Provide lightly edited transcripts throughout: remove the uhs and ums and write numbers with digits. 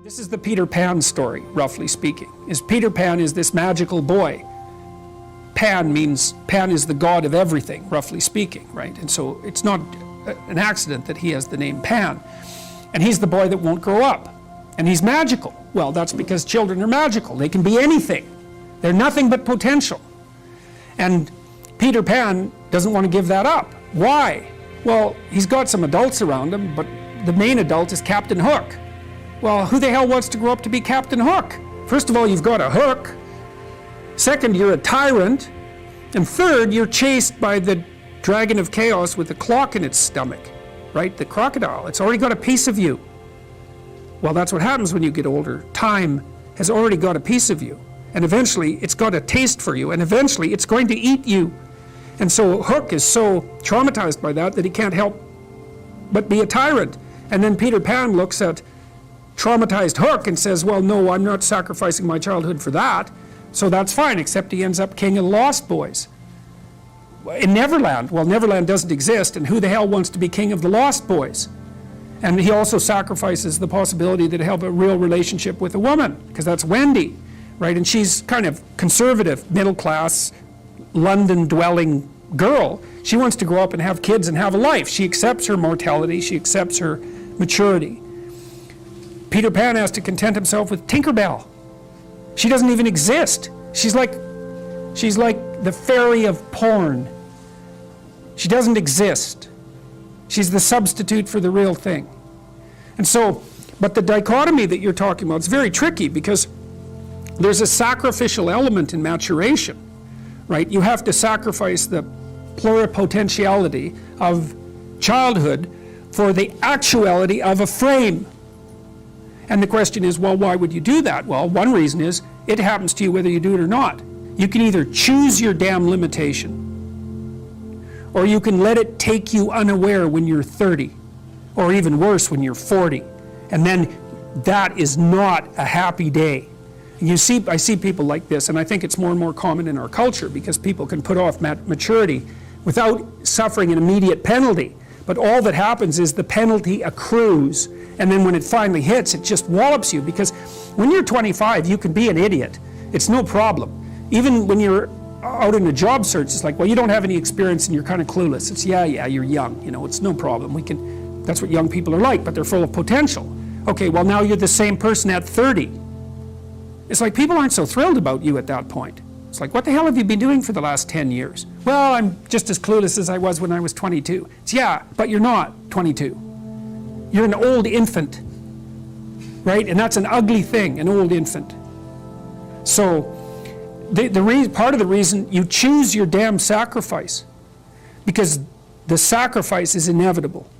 This is the Peter Pan story, roughly speaking. Peter Pan is this magical boy. Pan is the god of everything, roughly speaking, right? And so it's not an accident that he has the name Pan. And he's the boy that won't grow up. And he's magical. Well, that's because children are magical. They can be anything. They're nothing but potential. And Peter Pan doesn't want to give that up. Why? Well, he's got some adults around him, but the main adult is Captain Hook. Well, who the hell wants to grow up to be Captain Hook? First of all, you've got a hook. Second, you're a tyrant. And third, you're chased by the dragon of chaos with a clock in its stomach, right? The crocodile. It's already got a piece of you. Well, that's what happens when you get older. Time has already got a piece of you. And eventually, it's got a taste for you. And eventually, it's going to eat you. And so Hook is so traumatized by that he can't help but be a tyrant. And then Peter Pan looks at traumatized Hook and says, well, no, I'm not sacrificing my childhood for that. So that's fine, except he ends up king of the Lost Boys. In Neverland, well, Neverland doesn't exist, and who the hell wants to be king of the Lost Boys? And he also sacrifices the possibility to have a real relationship with a woman, because that's Wendy, right? And she's kind of conservative, middle-class, London-dwelling girl. She wants to grow up and have kids and have a life. She accepts her mortality, she accepts her maturity. Peter Pan has to content himself with Tinkerbell. She doesn't even exist. She's like the fairy of porn. She doesn't exist. She's the substitute for the real thing. And so, but the dichotomy that you're talking about is very tricky, because there's a sacrificial element in maturation, right? You have to sacrifice the pluripotentiality of childhood for the actuality of a frame. And the question is, well, why would you do that? Well, one reason is it happens to you whether you do it or not. You can either choose your damn limitation, or you can let it take you unaware when you're 30, or even worse, when you're 40. And then that is not a happy day. And I see people like this, and I think it's more and more common in our culture, because people can put off maturity without suffering an immediate penalty. But all that happens is the penalty accrues, and then when it finally hits, it just wallops you. Because when you're 25, you can be an idiot. It's no problem. Even when you're out in a job search, it's like, well, you don't have any experience and you're kind of clueless. It's, yeah, you're young, it's no problem. That's what young people are like, but they're full of potential. Okay, well, now you're the same person at 30. It's like people aren't so thrilled about you at that point. It's like, what the hell have you been doing for the last 10 years? Well, I'm just as clueless as I was when I was 22. It's, yeah, but you're not 22. You're an old infant, right? And that's an ugly thing, an old infant. So, part of the reason you choose your damn sacrifice, because the sacrifice is inevitable,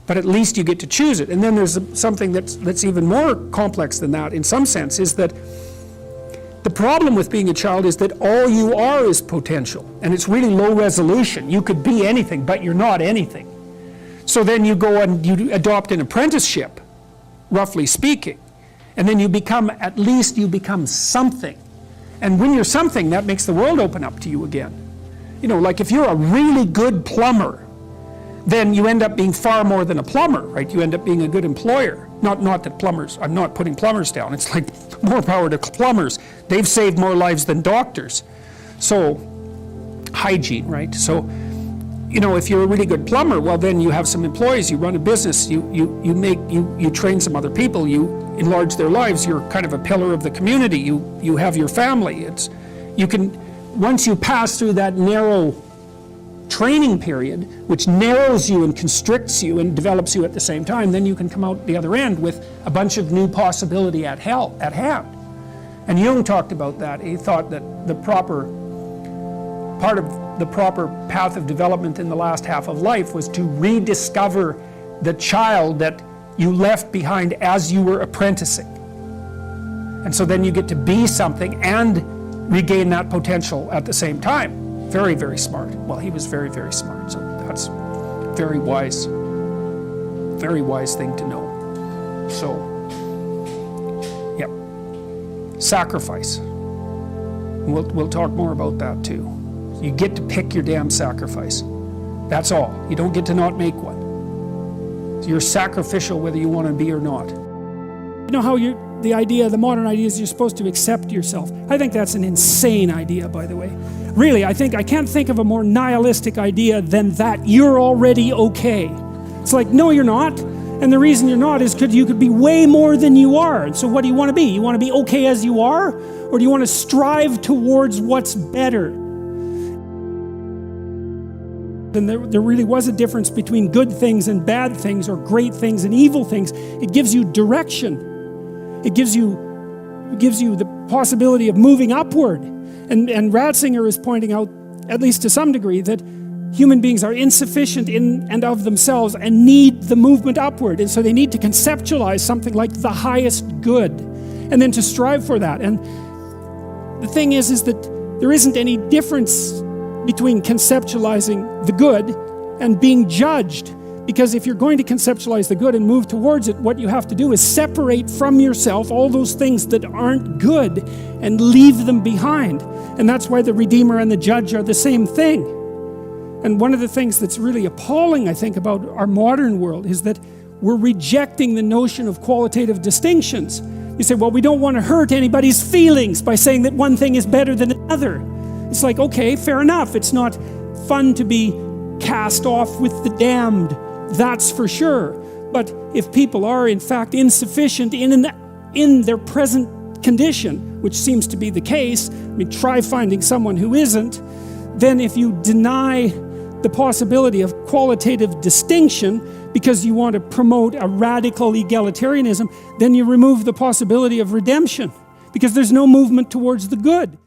but at least you get to choose it. And then there's something that's even more complex than that, in some sense, is that the problem with being a child is that all you are is potential, and it's really low resolution. You could be anything, but you're not anything. So then you go and you adopt an apprenticeship, roughly speaking, and then at least you become something. And when you're something, that makes the world open up to you again. Like if you're a really good plumber, then you end up being far more than a plumber, right? You end up being a good employer. Not that plumbers, I'm not putting plumbers down. It's like more power to plumbers. They've saved more lives than doctors. So, hygiene, right? So, if you're a really good plumber, well, then you have some employees, you run a business, you train some other people, you enlarge their lives, you're kind of a pillar of the community, you have your family. Once you pass through that narrow training period, which narrows you and constricts you and develops you at the same time, then you can come out the other end with a bunch of new possibility at hand. And Jung talked about that. He thought that part of the proper path of development in the last half of life was to rediscover the child that you left behind as you were apprenticing. And so then you get to be something and regain that potential at the same time. Very, very smart. Well, he was very, very smart, so that's very wise thing to know. So, yep, sacrifice. We'll talk more about that too. You get to pick your damn sacrifice. That's all. You don't get to not make one. So you're sacrificial whether you want to be or not. how the modern idea is you're supposed to accept yourself. I think that's an insane idea, by the way. Really, I can't think of a more nihilistic idea than that you're already okay. It's like, no, you're not. And the reason you're not is because you could be way more than you are. And so what do you want to be? You want to be okay as you are? Or do you want to strive towards what's better? And there really was a difference between good things and bad things, or great things and evil things. It gives you direction. It gives you the possibility of moving upward. And Ratzinger is pointing out, at least to some degree, that human beings are insufficient in and of themselves and need the movement upward. And so they need to conceptualize something like the highest good, and then to strive for that. And the thing is that there isn't any difference between conceptualizing the good and being judged. Because if you're going to conceptualize the good and move towards it, what you have to do is separate from yourself all those things that aren't good and leave them behind. And that's why the Redeemer and the Judge are the same thing. And one of the things that's really appalling, I think, about our modern world is that we're rejecting the notion of qualitative distinctions. You say, well, we don't want to hurt anybody's feelings by saying that one thing is better than another. It's like, okay, fair enough. It's not fun to be cast off with the damned, that's for sure. But if people are in fact insufficient in their present condition, which seems to be the case, I mean, try finding someone who isn't, then if you deny the possibility of qualitative distinction because you want to promote a radical egalitarianism, then you remove the possibility of redemption, because there's no movement towards the good.